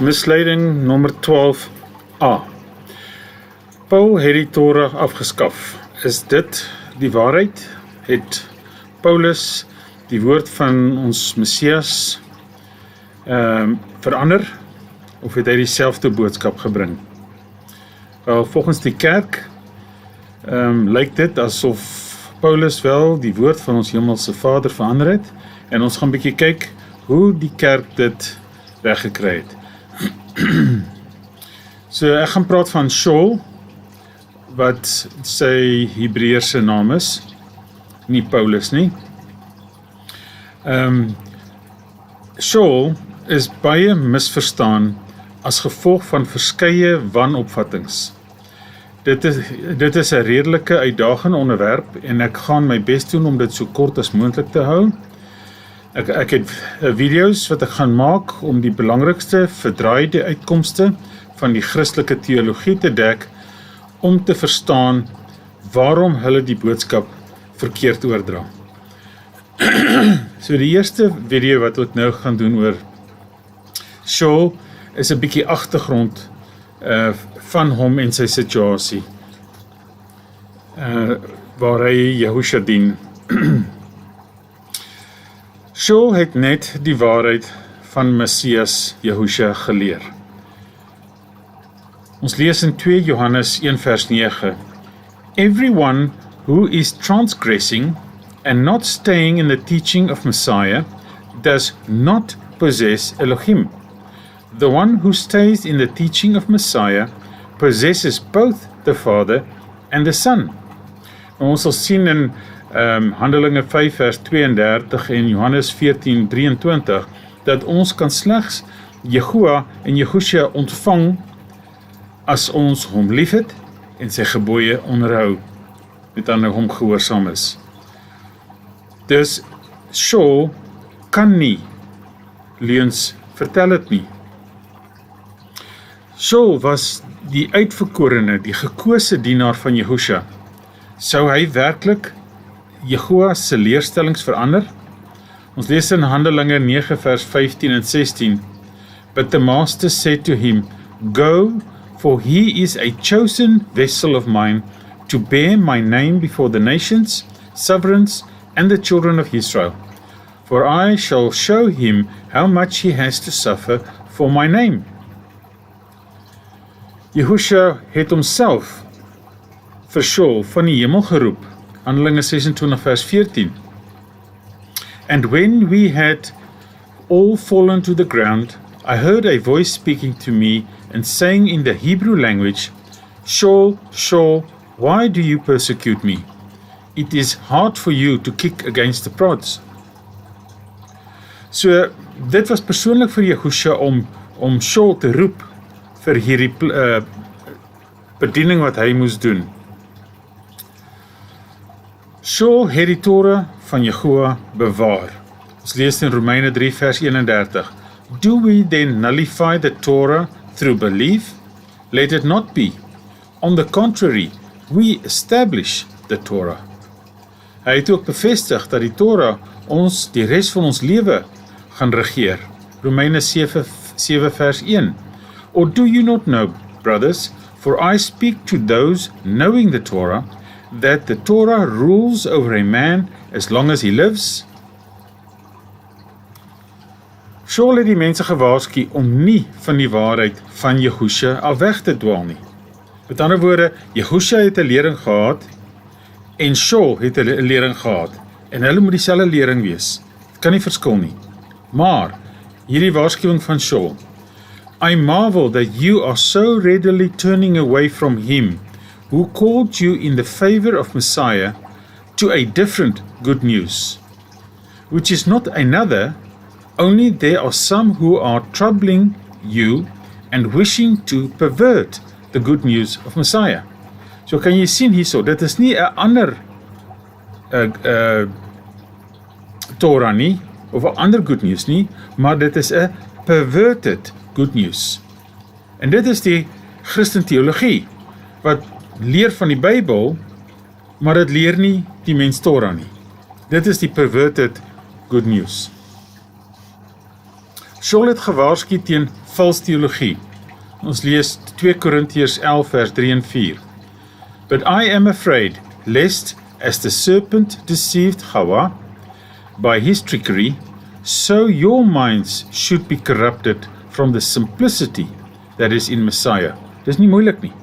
Misleiding nommer 12a. Paul het die Torah afgeskaf. Is dit die waarheid? Het Paulus die woord van ons Messias verander? Of het hy dieselfde boodskap gebring? Wel, volgens die kerk lyk dit asof Paulus wel die woord van ons hemelse Vader verander het, en ons gaan bietjie kyk hoe die kerk dit weggekry het. So ek gaan praat van Shaul, wat sy Hebreëse naam is, nie Paulus nie. Shaul is baie misverstaan as gevolg van verskeie wanopvattings. Dit is 'n redelike uitdagende onderwerp en ek gaan my bes doen om dit so kort as moontlik te hou. Ek het video's wat ek gaan maak om die belangrikste verdraaide uitkomste van die Christelike teologie te dek, om te verstaan waarom hulle die boodskap verkeerd oordra. So die eerste video wat ek nou gaan doen oor Shaul is 'n bietjie agtergrond van hom en sy situasie, waar hy Yahusha dien. Shaul het net die waarheid van Messias Yahusha geleer. Ons lees in 2 Johannes 1 vers 9. Everyone who is transgressing and not staying in the teaching of Messiah does not possess Elohim. The one who stays in the teaching of Messiah possesses both the Father and the Son. En ons sal sien in Handelinge 5 vers 32 en Johannes 14:23 dat ons kan slegs Yeshua en Yahusha ontvang as ons hom liefhet en sy gebooie onderhou, met ander hom gehoorsaam is. Dus Shaul kan nie leuns vertel het nie. Shaul was die uitverkorene, die gekose dienaar van Yahusha. Sou hy werklik Yeshua se leerstellings verander? Ons lees in Handelinge 9 vers 15 en 16. But the master said to him, Go, for he is a chosen vessel of mine to bear my name before the nations, sovereigns, and the children of Israel. For I shall show him how much he has to suffer for my name. Yahusha het homself vir Shaul van die hemel geroep, Handelinge 26 vers 14. And when we had all fallen to the ground, I heard a voice speaking to me and saying in the Hebrew language, Shaul, Shaul, why do you persecute me? It is hard for you to kick against the prods. So, dit was persoonlik vir Yahusha om Shaul te roep vir hierdie bediening wat hy moes doen. Shaul het die Torah van Yeshua bewaar. Ons lees in Romeine 3 vers 31. Do we then nullify the Torah through belief? Let it not be. On the contrary, we establish the Torah. Hy het ook bevestig dat die Torah ons die res van ons lewe gaan regeer. Romeine 7 vers 1. Or do you not know, brothers, for I speak to those knowing the Torah, that the Torah rules over a man as long as he lives? Shaul het die mense gewaarsku om nie van die waarheid van Yahusha af weg te dwaal nie. Met ander woorde, Yahusha het 'n lering gehad en Shaul het 'n lering gehad en hulle moet dieselfde lering wees. Dit kan nie verskil nie. Maar hierdie waarskuwing van Shaul, I marvel that you are so readily turning away from him who called you in the favor of Messiah to a different good news, which is not another, only there are some who are troubling you and wishing to pervert the good news of Messiah. So kan jy sien hierso, dit is nie 'n ander Torah nie, of 'n ander good news nie, maar dit is 'n perverted good news. En dit is die Christen teologie, wat leer van die Bybel, maar dit leer nie die mens Torah nie. Dit is die perverted good news. Saul het gewaarsku teen vals teologie. Ons lees 2 Korintiërs 11 vers 3 en 4. But I am afraid, lest, as the serpent deceived Hawa by his trickery, so your minds should be corrupted from the simplicity that is in Messiah. Dis nie moeilik nie.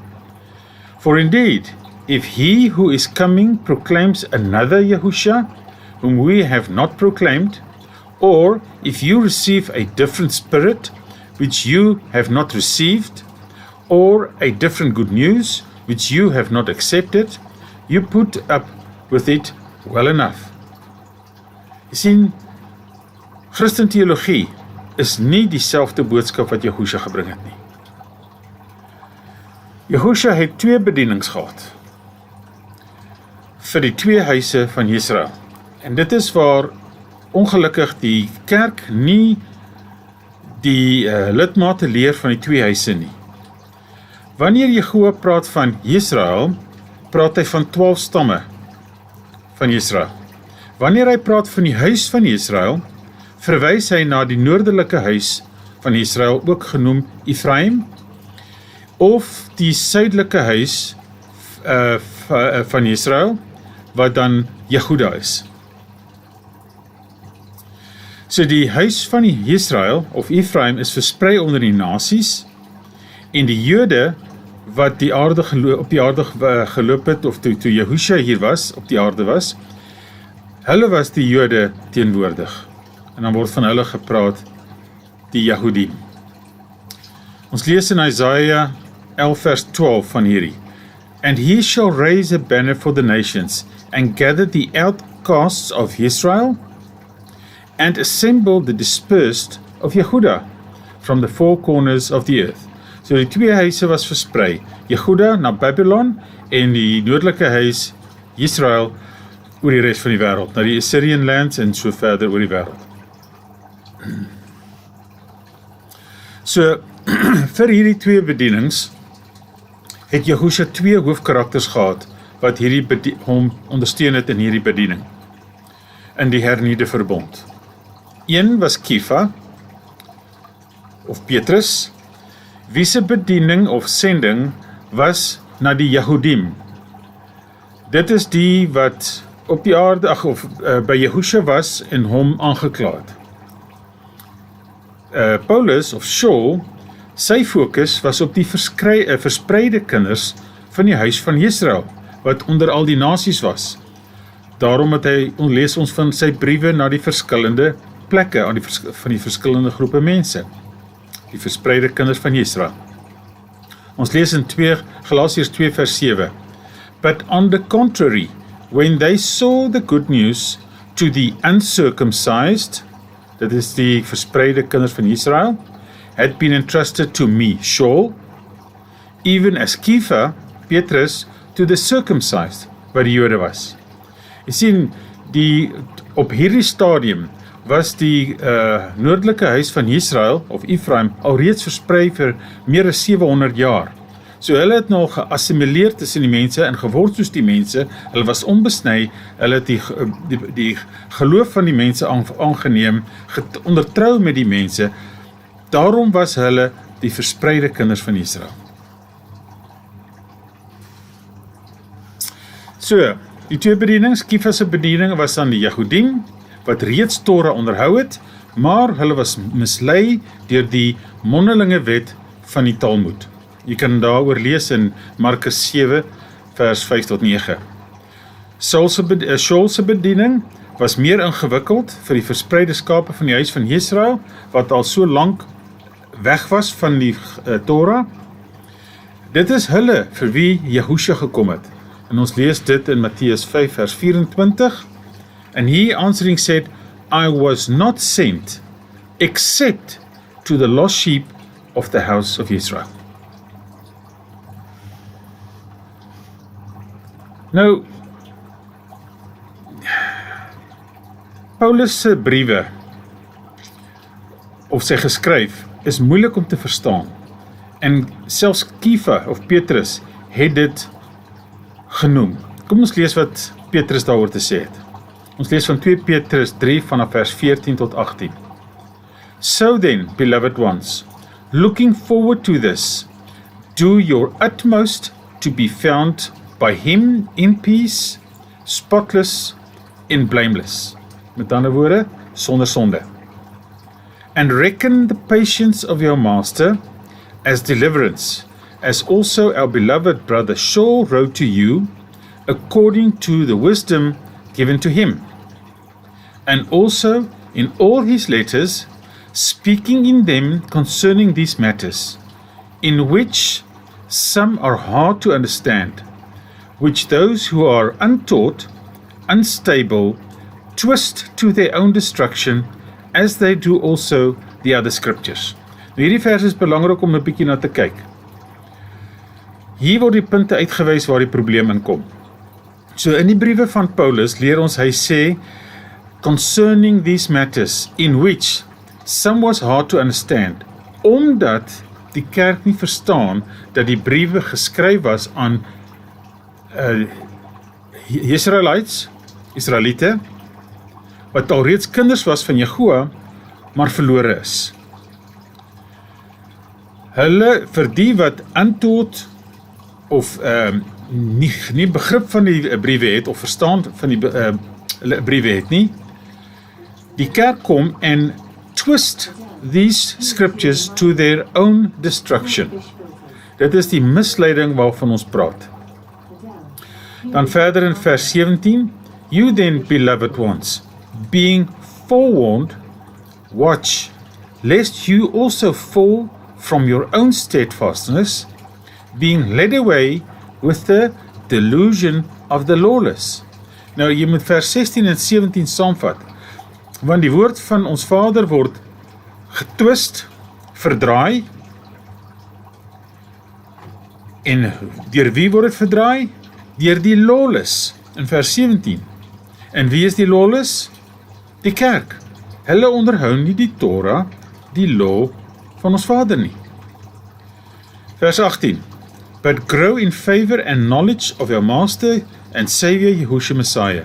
For indeed, if he who is coming proclaims another Yahushua, whom we have not proclaimed, or if you receive a different spirit, which you have not received, or a different good news, which you have not accepted, you put up with it well enough. Jy sien, Christen teologie is nie dieselfde boodskap wat Yahushua gebring het nie. Yahushua het 2 bedienings gehad vir die 2 huise van Israel. En dit is waar ongelukkig die kerk nie die lidmate leer van die 2 huise nie. Wanneer Jehovah praat van Israel, praat hy van 12 stamme van Israel. Wanneer hy praat van die huis van Israel, verwys hy na die noordelike huis van Israel, ook genoem Ephraim, of die suidelike huis van Israel, wat dan Jehuda is. So die huis van Israel, of Ephraim, is versprei onder die nasies, en die Jode, wat die aarde op die aarde geloop het, of toe Yahushua hier was, op die aarde was, hulle was die Jode teenwoordig. En dan word van hulle gepraat, die Yahudim. Ons lees in Isaiah 11 vers 12 van hierdie. And he shall raise a banner for the nations, and gather the outcasts of Israel, and assemble the dispersed of Yehuda from the 4 corners of the earth. So die 2 huise was versprei, Yehuda na Babylon, en die noordelike huis, Israel, oor die rest van die wêreld, na die Assyrian lands en so verder oor die wêreld. So, vir hierdie 2 bedienings, het Yahushua 2 hoofkarakters gehad, wat hom ondersteun het in hierdie bediening, in die hernieuwde verbond. Een was Kefa, of Petrus, wie se bediening of sending was na die Yahudim. Dit is die wat op die aarde, by Yahushua was en hom aangekla het. Paulus, of Saul, sy fokus was op die verspreide kinders van die huis van Israel, wat onder al die nasies was. Daarom het hy, lees ons van sy briewe na die verskillende plekke, van die verskillende groepe mense, die verspreide kinders van Israel. Ons lees in Galasiërs 2 vers 7. But on the contrary, when they saw the good news to the uncircumcised, dit is die verspreide kinders van Israel, had been entrusted to me, Saul, even as Kefa, Petrus, to the circumcised, wat die Jode was. Jy sien, op hierdie stadium was die noordelike huis van Israel, of Ephraim, alreeds versprei vir meer as 700 jaar. So hulle het nou geassimileer tussen die mense en geword soos die mense, hulle was onbesny, hulle het die geloof van die mense aangeneem, ondertrou met die mense, daarom was hulle die verspreide kinders van Israel. So, die 2 bedienings, Kefa se bediening was aan die Yahudim, wat reeds Torah onderhou het, maar hulle was mislei deur die mondelinge wet van die Talmud. Jy kan daaroor lees in Markus 7, vers 5 tot 9. Saul se bediening was meer ingewikkeld vir die verspreide skape van die huis van Israel, wat al so lank weg was van die Torah. Dit is hulle vir wie Yahushua gekom het. En ons lees dit in Matteus 5 vers 24. And he answering said, I was not sent, except to the lost sheep of the house of Israel. Nou, Paulus se briewe, of sy geskryf, is moeilik om te verstaan. En selfs Kefa of Petrus het dit genoem. Kom ons lees wat Petrus daaroor te sê het. Ons lees van 2 Petrus 3 vanaf vers 14 tot 18. So then, beloved ones, looking forward to this, do your utmost to be found by him in peace, spotless and blameless. Met ander woorde, sonder sonde. And reckon the patience of your master as deliverance, as also our beloved brother Shaul wrote to you, according to the wisdom given to him. And also in all his letters, speaking in them concerning these matters, in which some are hard to understand, which those who are untaught, unstable, twist to their own destruction, as they do also the other scriptures. Nou hierdie vers is belangrik om 'n bietjie na te kyk. Hier word die punte uitgewys waar die probleem inkom. So in die briewe van Paulus leer ons, hy sê, concerning these matters, in which some was hard to understand, omdat die kerk nie verstaan dat die briewe geskryf was aan Israeliete, wat alreeds kinders was van Jehoa, maar verlore is. Hulle, vir die wat antwoord of nie begrip van die briewe het, of verstaan van die briewe het nie, die kerk kom en twist these scriptures to their own destruction. Dit is die misleiding waarvan ons praat. Dan verder in vers 17, you then, beloved ones, being forewarned, watch, lest you also fall from your own steadfastness, being led away with the delusion of the lawless. Nou, jy moet vers 16 en 17 saamvat, want die woord van ons Vader word getwist, verdraai, en deur wie word het verdraai? Deur die lawless, in vers 17. En wie is die lawless? Die kerk. Hulle onderhou nie die Torah, die law van ons Vader nie. Vers 18. But grow in favor and knowledge of your Master and Savior Yahushua Messiah.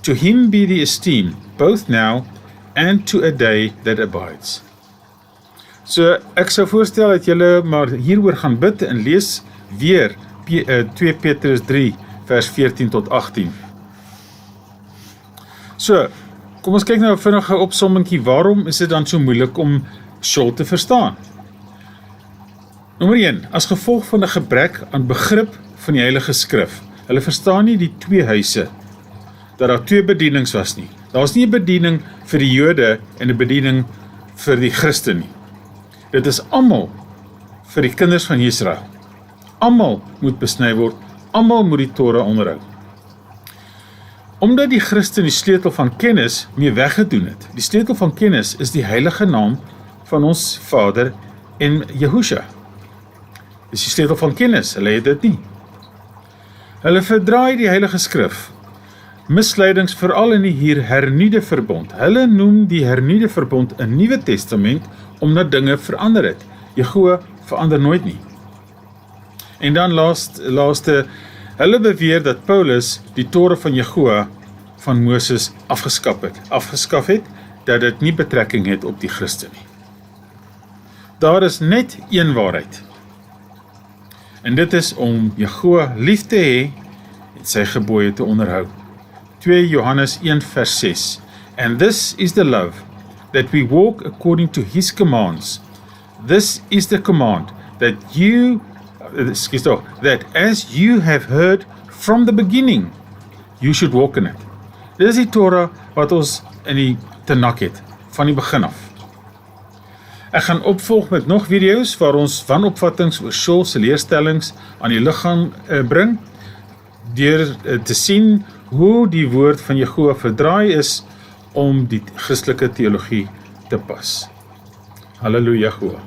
To him be the esteem, both now and to a day that abides. So, ek sou voorstel dat julle maar hieroor gaan bid en lees weer 2 Petrus 3 vers 14 tot 18. So, kom ons kyk nou 'n vinnige opsommingkie, waarom is dit dan so moeilik om Shaul te verstaan? Nommer 1, as gevolg van 'n gebrek aan begrip van die Heilige Skrif. Hulle verstaan nie die twee huise, dat daar twee bedienings was nie. Daar is nie 'n bediening vir die Jode en 'n bediening vir die Christen nie. Dit is almal vir die kinders van Israel. Almal moet besny word, almal moet die Torah onderhou. Omdat die Christen die sleutel van kennis mee weggedoen het. Die sleutel van kennis is die heilige naam van ons Vader en Yahushua. Dis die sleutel van kennis, hulle het dit nie. Hulle verdraai die Heilige Skrif. Misleidings veral in die hier hernieuwde verbond. Hulle noem die hernieuwde verbond 'n Nuwe Testament omdat dinge verander het. Jehovah verander nooit nie. En dan laaste, hulle beweer dat Paulus die Torah van Jehovah van Moses afgeskaf het, dat dit nie betrekking het op die Christen nie. Daar is net een waarheid. En dit is om Jehovah lief te hê en sy gebooie te onderhou. 2 Johannes 1 vers 6. And this is the love, that we walk according to his commands. This is the command, that as you have heard from the beginning, you should walk in it. Dit is die Torah wat ons in die Tanakh het, van die begin af. Ek gaan opvolg met nog video's waar ons wanopvattings oor Shaul se leerstellings aan die lig gaan bring, deur te sien hoe die woord van Jehovah verdraai is om die Christelike teologie te pas. Halleluja, Jehovah.